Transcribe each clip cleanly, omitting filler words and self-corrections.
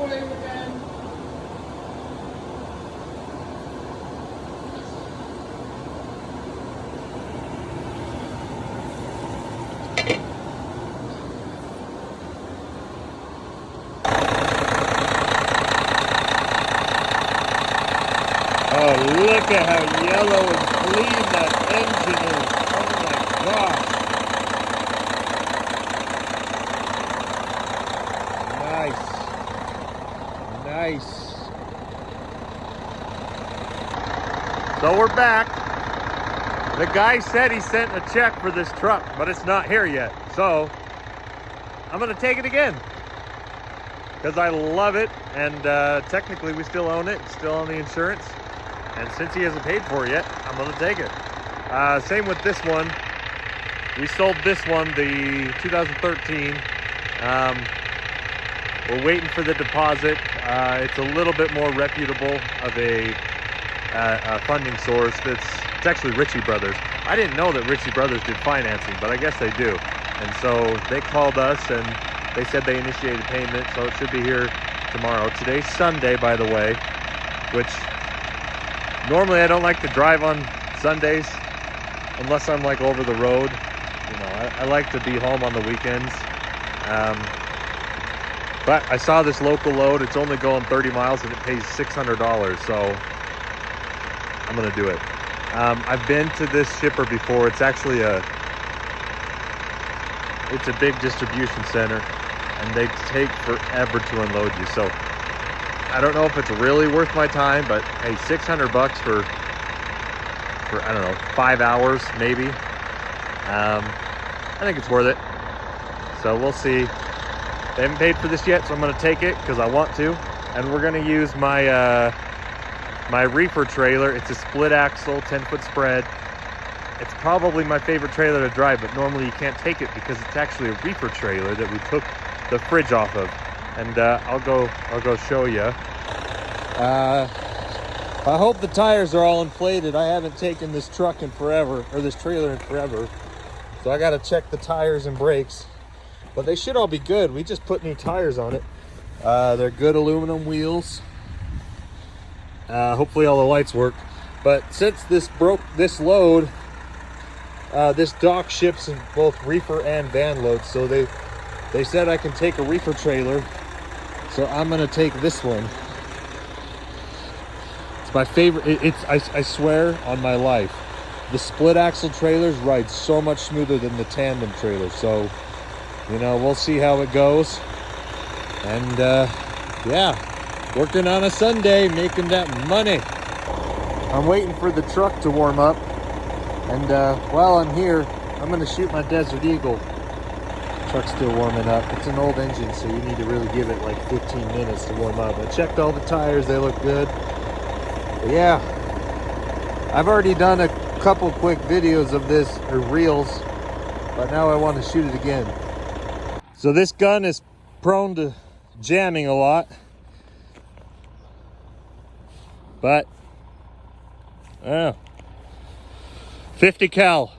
Oh, look at how yellow and clean that engine is. Oh my gosh. Nice. So we're back. The guy said he sent a check for this truck, but it's not here yet. So I'm gonna take it again because I love it, and technically we still own it. It's still on the insurance. And since he hasn't paid for it yet, I'm gonna take it. Same with this one. We sold this one, the 2013. We're waiting for the deposit. It's a little bit more reputable of a funding source. It's actually Ritchie Brothers. I didn't know that Ritchie Brothers did financing, but I guess they do. And so they called us and they said they initiated payment, so it should be here tomorrow. Today's Sunday, by the way, which normally I don't like to drive on Sundays unless I'm like over the road. You know, I like to be home on the weekends. But I saw this local load. It's only going 30 miles and it pays $600, so I'm gonna do it. I've been to this shipper before. It's actually it's a big distribution center, and they take forever to unload you. So I don't know if it's really worth my time, but hey, 600 bucks for I don't know, 5 hours maybe. I think it's worth it. So we'll see. They haven't paid for this yet, so I'm going to take it because I want to. And we're going to use my my reefer trailer. It's a split axle, 10-foot spread. It's probably my favorite trailer to drive, but normally you can't take it because it's actually a reefer trailer that we took the fridge off of. And I'll go show you. I hope the tires are all inflated. I haven't taken this truck in forever, or this trailer in forever. So I got to check the tires and brakes. But they should all be good. We just put new tires on it. They're good aluminum wheels. Hopefully all the lights work. But since this broke this load, this dock ships in both reefer and van loads. So they said I can take a reefer trailer. So I'm gonna take this one. It's my favorite. I swear on my life, the split axle trailers ride so much smoother than the tandem trailers. So, you know, we'll see how it goes. And yeah, working on a Sunday, making that money. I'm waiting for the truck to warm up. And while I'm here, I'm gonna shoot my Desert Eagle. Truck's still warming up. It's an old engine, so you need to really give it like 15 minutes to warm up. I checked all the tires, they look good. But yeah, I've already done a couple quick videos of this, or reels, but now I want to shoot it again. So this gun is prone to jamming a lot, but 50 cal.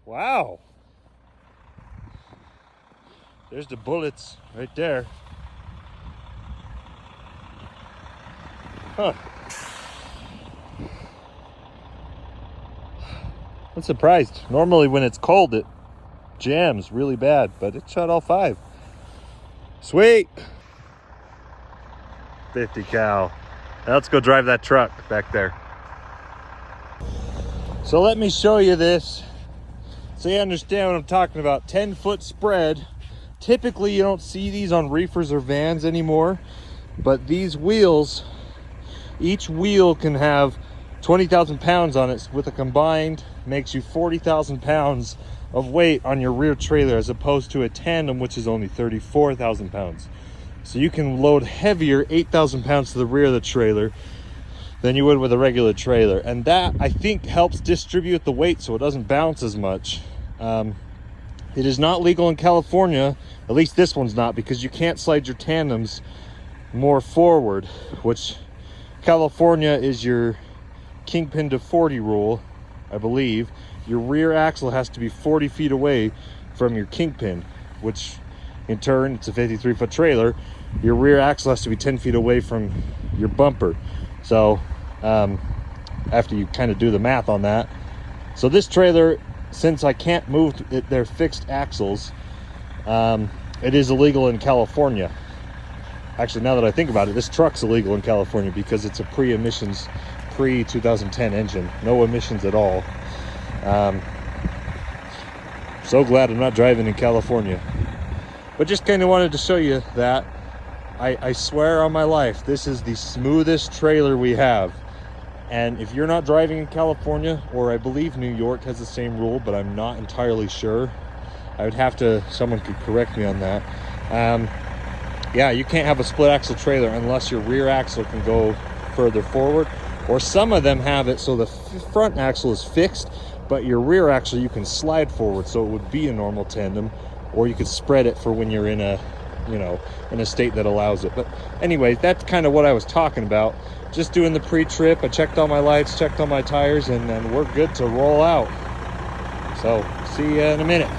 Wow. There's the bullets right there. Huh. I'm surprised. Normally when it's cold it jams really bad, but it shot all 5. Sweet. 50 cal. Now let's go drive that truck back there. So let me show you this so you understand what I'm talking about. 10-foot spread. Typically you don't see these on reefers or vans anymore, but these wheels, each wheel can have 20,000 pounds on it. With a combined, makes you 40,000 pounds of weight on your rear trailer, as opposed to a tandem, which is only 34,000 pounds. So you can load heavier, 8,000 pounds to the rear of the trailer than you would with a regular trailer. And that, I think, helps distribute the weight so it doesn't bounce as much. It is not legal in California, at least this one's not, because you can't slide your tandems more forward, which California is your kingpin to 40 rule, I believe. your rear axle has to be 40 feet away from your kingpin, which in turn, it's a 53-foot trailer. Your rear axle has to be 10 feet away from your bumper. So after you kind of do the math on that, so this trailer, since I can't move their fixed axles, it is illegal in California. Actually, now that I think about it, this truck's illegal in California because it's a pre-emissions, pre-2010 engine. No emissions at all. So glad I'm not driving in California. But just kind of wanted to show you that. I swear on my life, this is the smoothest trailer we have. And if you're not driving in California, or I believe New York has the same rule, but I'm not entirely sure. I would have to, someone could correct me on that. Yeah, you can't have a split axle trailer unless your rear axle can go further forward, or some of them have it so the front axle is fixed, but your rear axle you can slide forward, so it would be a normal tandem, or you could spread it for when you're in a, you know, in a state that allows it. But anyway, that's kind of what I was talking about. Just doing the pre-trip. I checked all my lights, checked all my tires, and we're good to roll out. So see you in a minute.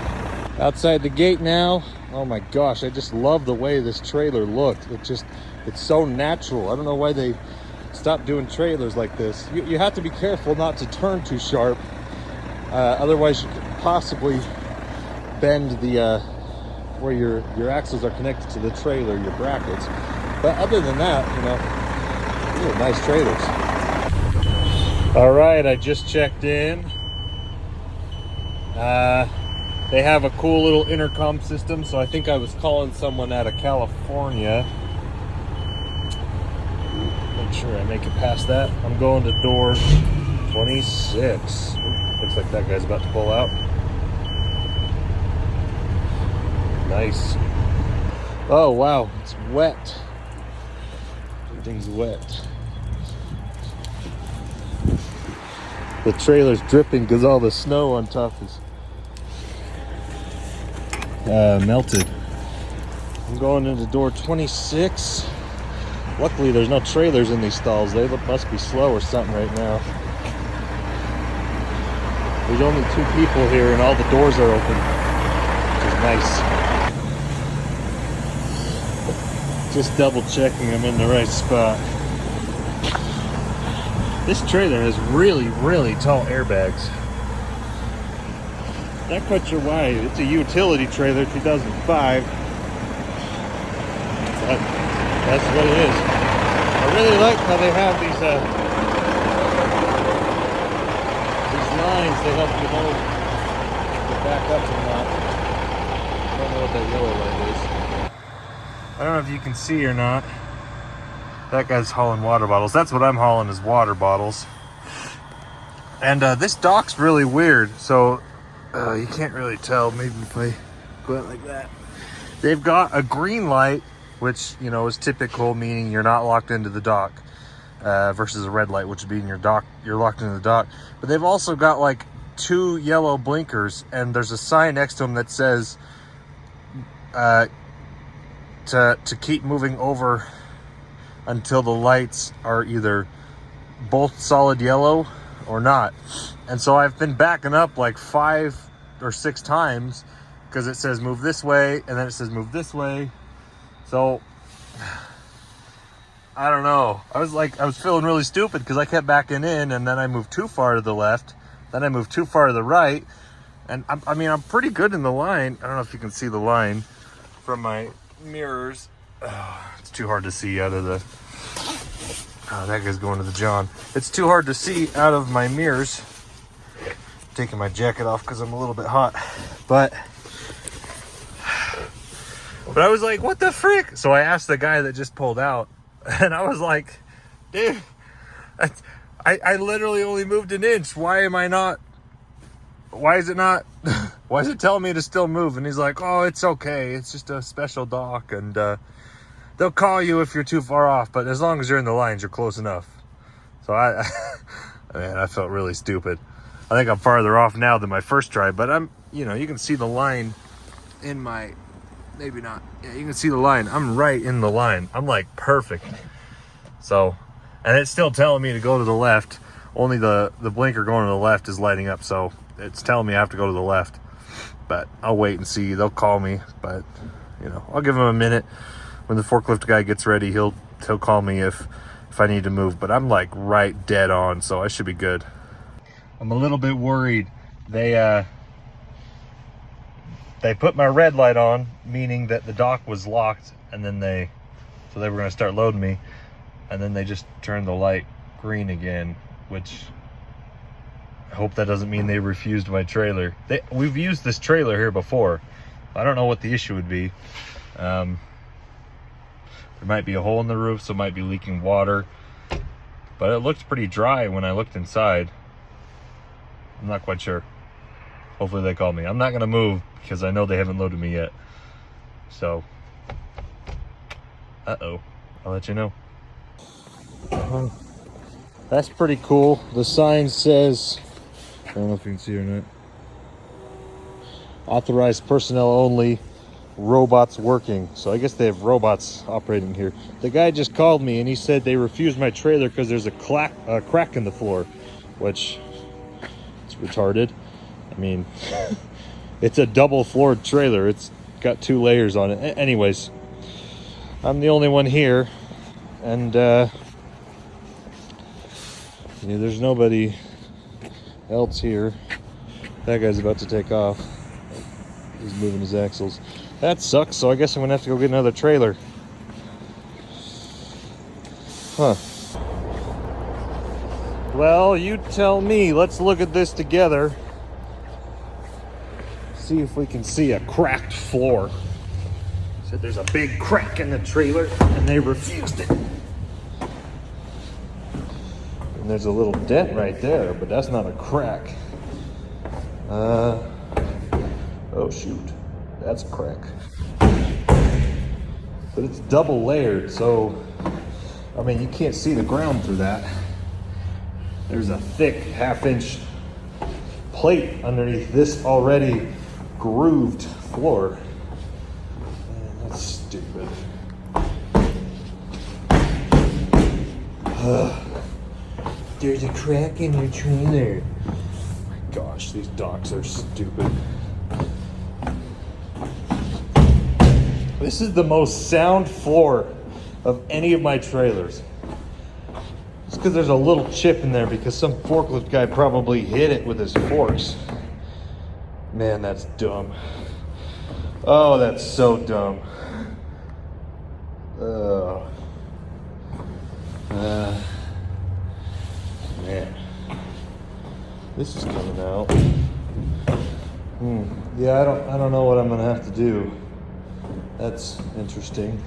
Outside the gate now. Oh my gosh, I just love the way this trailer looked. It's so natural. I don't know why they stopped doing trailers like this. You have to be careful not to turn too sharp. Otherwise you could possibly bend the where your axles are connected to the trailer, your brackets. But other than that, you know, these are nice trailers. All right, I just checked in. They have a cool little intercom system, so I think I was calling someone out of California. Make sure I make it past that. I'm going to door 26. Looks like that guy's about to pull out. Nice. Oh wow, it's wet. Everything's wet. The trailer's dripping because all the snow on top is melted. I'm going into door 26. Luckily there's no trailers in these stalls. They must be slow or something right now. There's only 2 people here and all the doors are open, which is nice. Just double checking I'm in the right spot. This trailer has really, really tall airbags. Not quite sure why. It's a utility trailer, 2005. But that's what it is. I really like how they have these lines to help you know to back up or not. I don't know what that yellow light is. I don't know if you can see or not. That guy's hauling water bottles. That's what I'm hauling, is water bottles. And this dock's really weird, so you can't really tell. Maybe if I go out like that. They've got a green light, which, you know, is typical, meaning you're not locked into the dock, versus a red light, which would be in your dock. You're locked into the dock. But they've also got like 2 yellow blinkers, and there's a sign next to them that says to keep moving over until the lights are either both solid yellow or not. And so I've been backing up like 5 or 6 times because it says move this way and then it says move this way. So I don't know. I was feeling really stupid because I kept backing in, and then I moved too far to the left, then I moved too far to the right, and I mean I'm pretty good in the line. I don't know if you can see the line from my mirrors. Oh, it's too hard to see out of the that guy's going to the John. It's too hard to see out of my mirrors. Taking my jacket off because I'm a little bit hot, but I was like, what the frick? So I asked the guy that just pulled out, and I was like, dude, I literally only moved an inch. Why is it telling me to still move? And he's like, oh, it's okay. It's just a special dock, and they'll call you if you're too far off, but as long as you're in the lines, you're close enough. So man, I felt really stupid. I think I'm farther off now than my first try, but I'm, you know, you can see the line in my, maybe not. Yeah, you can see the line. I'm right in the line. I'm like perfect. So, and it's still telling me to go to the left. Only the blinker going to the left is lighting up. So it's telling me I have to go to the left. But I'll wait and see. They'll call me, but you know, I'll give them a minute. When the forklift guy gets ready, he'll call me if I need to move. But I'm like right dead on, so I should be good. I'm a little bit worried. They put my red light on, meaning that the dock was locked, and then they were going to start loading me, and then they just turned the light green again, which I hope that doesn't mean they refused my trailer. We've used this trailer here before. I don't know what the issue would be. There might be a hole in the roof, so it might be leaking water, but it looked pretty dry when I looked inside. I'm not quite sure. Hopefully they call me. I'm not gonna move because I know they haven't loaded me yet. So, I'll let you know. That's pretty cool. The sign says, I don't know if you can see or not, authorized personnel only, robots working. So I guess they have robots operating here. The guy just called me and he said they refused my trailer because there's a crack in the floor, which it's retarded. I mean, it's a double floored trailer. It's got 2 layers on it. Anyways, I'm the only one here, and there's nobody else here. That guy's about to take off. He's moving his axles. That sucks, so I guess I'm gonna have to go get another trailer. Huh. Well, you tell me. Let's look at this together. See if we can see a cracked floor. Said there's a big crack in the trailer and they refused it. And there's a little dent right there, but that's not a crack. Oh shoot, that's a crack. But it's double layered, so I mean you can't see the ground through that. There's a thick 1/2-inch plate underneath this already grooved floor. Man, that's stupid. There's a crack in your trailer. Oh my gosh, these docks are stupid. This is the most sound floor of any of my trailers. It's because there's a little chip in there because some forklift guy probably hit it with his forks. Man, that's dumb. Oh, that's so dumb. Man. This is coming out. Yeah, I don't know what I'm gonna have to do. That's interesting.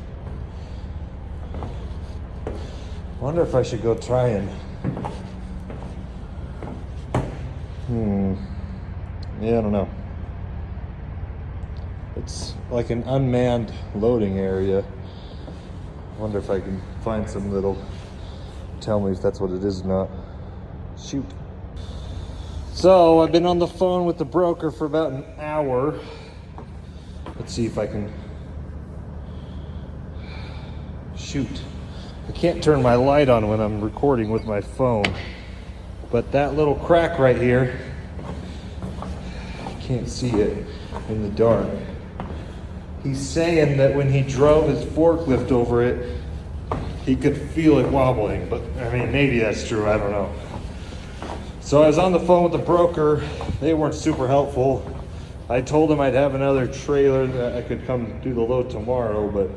Wonder if I should go try and yeah, I don't know. It's like an unmanned loading area. Wonder if I can find some that'll tell me if that's what it is or not. Shoot. So I've been on the phone with the broker for about an hour. Let's see if I can shoot. I can't turn my light on when I'm recording with my phone, but that little crack right here, I can't see it in the dark. He's saying that when he drove his forklift over it, he could feel it wobbling, but I mean, maybe that's true, I don't know. So I was on the phone with the broker. They weren't super helpful. I told them I'd have another trailer that I could come do the load tomorrow, but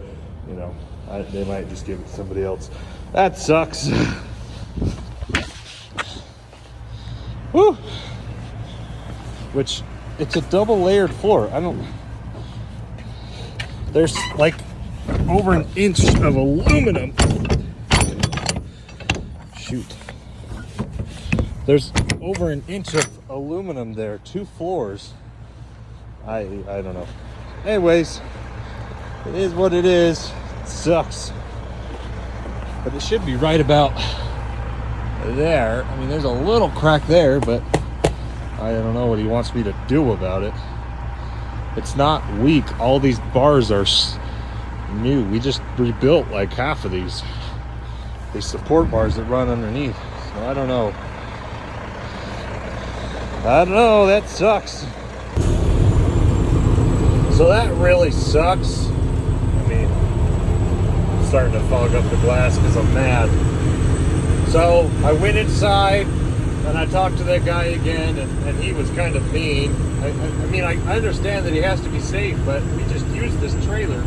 you know, they might just give it to somebody else. That sucks. Woo! Which, it's a double layered floor. There's like over an inch of aluminum. Shoot. There's over an inch of aluminum there, 2 floors. I don't know. Anyways, it is what it is. It sucks. But it should be right about there. I mean, there's a little crack there, but I don't know what he wants me to do about it. It's not weak. All these bars are new. We just rebuilt like half of these support bars that run underneath. So I don't know. I don't know, that sucks. So that really sucks. I mean, I'm starting to fog up the glass because I'm mad. So I went inside and I talked to that guy again, and he was kind of mean. I mean, I understand that he has to be safe, but we just used this trailer,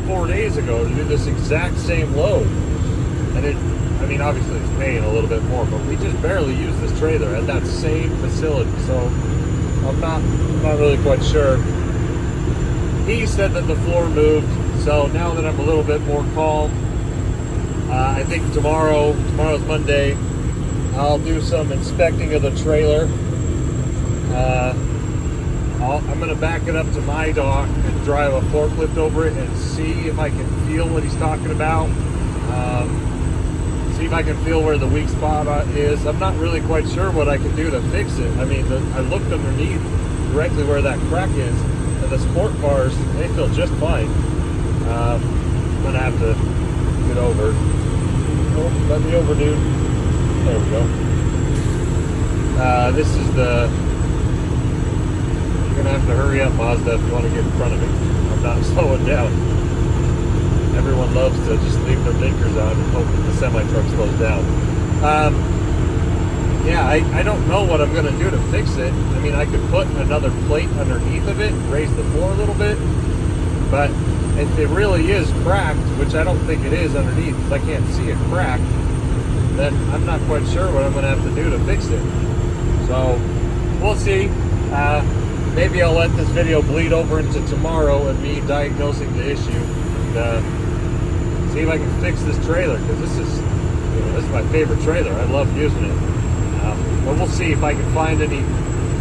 4 days ago to do this exact same load. And I mean, obviously it's paying a little bit more, but we just barely used this trailer at that same facility. So I'm not really quite sure. He said that the floor moved, so now that I'm a little bit more calm, I think tomorrow's Monday, I'll do some inspecting of the trailer. I'm going to back it up to my dock and drive a forklift over it and see if I can feel what he's talking about. See if I can feel where the weak spot is. I'm not really quite sure what I can do to fix it. I mean, I looked underneath directly where that crack is, and the sport bars, they feel just fine. I'm going to have to get over. Oh, let me over, dude. There we go. This is the... You're going to have to hurry up, Mazda, if you want to get in front of me. I'm not slowing down. Everyone loves to just leave their blinkers on and hope that the semi-truck slows down. Yeah, I don't know what I'm going to do to fix it. I mean, I could put another plate underneath of it, raise the floor a little bit, but if it really is cracked, which I don't think it is underneath because I can't see it cracked, then I'm not quite sure what I'm going to have to do to fix it. So, we'll see. Maybe I'll let this video bleed over into tomorrow and me diagnosing the issue. And, see if I can fix this trailer, because this is my favorite trailer. I love using it. But we'll see if I can find any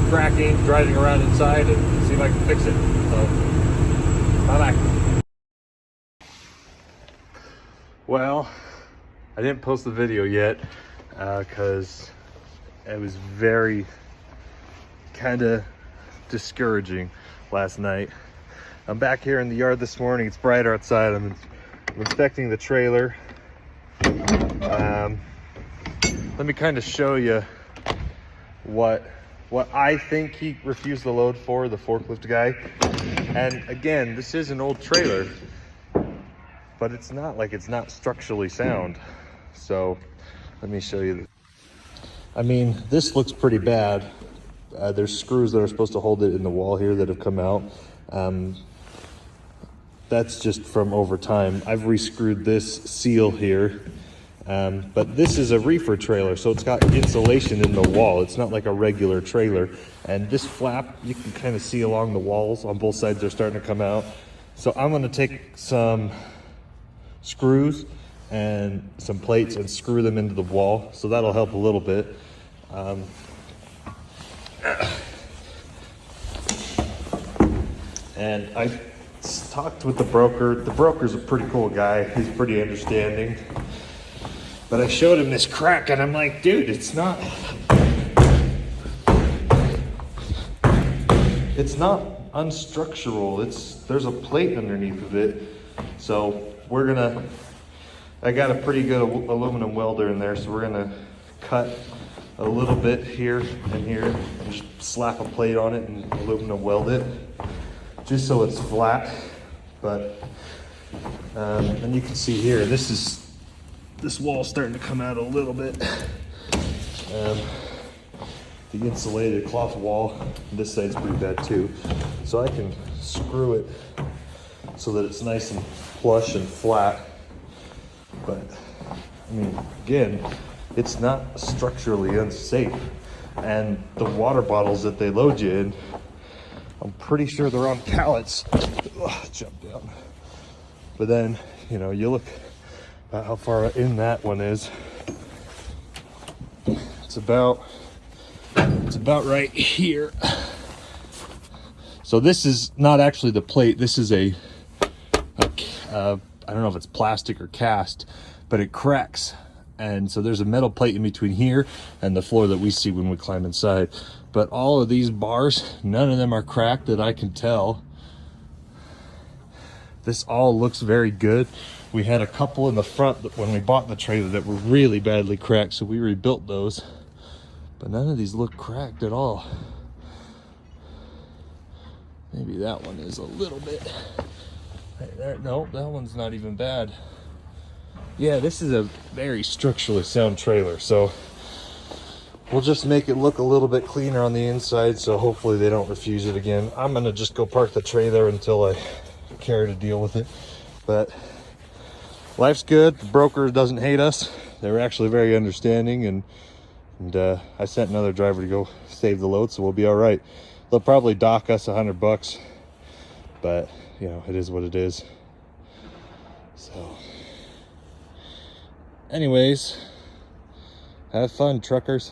cracking driving around inside and see if I can fix it. So, bye-bye. Well, I didn't post the video yet because it was very kind of discouraging last night. I'm back here in the yard this morning. It's bright outside. I'm inspecting the trailer. Let me kind of show you what I think he refused the load for, the forklift guy. And again, this is an old trailer, but it's not like it's not structurally sound. So let me show you. I mean, this looks pretty bad. There's screws that are supposed to hold it in the wall here that have come out. That's just from over time. I've re-screwed this seal here. But this is a reefer trailer, so it's got insulation in the wall. It's not like a regular trailer. And this flap, you can kind of see along the walls on both sides, they're starting to come out. So I'm gonna take some screws and some plates and screw them into the wall. So that'll help a little bit. And I talked with the broker. The broker's a pretty cool guy. He's pretty understanding. But I showed him this crack and I'm like, dude, it's not unstructural. There's a plate underneath of it. So I got a pretty good aluminum welder in there. So we're gonna cut a little bit here and here and just slap a plate on it and aluminum weld it just so it's flat. But and you can see here, this wall's starting to come out a little bit. The insulated cloth wall, this side's pretty bad too. So I can screw it so that it's nice and flush and flat. But I mean, again, it's not structurally unsafe. And the water bottles that they load you in, I'm pretty sure they're on pallets. Ugh, jump down. But then, you look at how far in that one is. It's about right here. So this is not actually the plate. This is I don't know if it's plastic or cast, but it cracks. And so there's a metal plate in between here and the floor that we see when we climb inside. But all of these bars, none of them are cracked that I can tell. This all looks very good. We had a couple in the front when we bought the trailer that were really badly cracked, so we rebuilt those. but none of these look cracked at all. Maybe that one is a little bit. Right there. Nope, that one's not even bad. Yeah, this is a very structurally sound trailer, so we'll just make it look a little bit cleaner on the inside, so hopefully they don't refuse it again. I'm gonna just go park the trailer until I care to deal with it. But life's good. The broker doesn't hate us. They were actually very understanding, and I sent another driver to go save the load, so we'll be all right. They'll probably dock us $100, but you know, it is what it is. So anyways, have fun, truckers.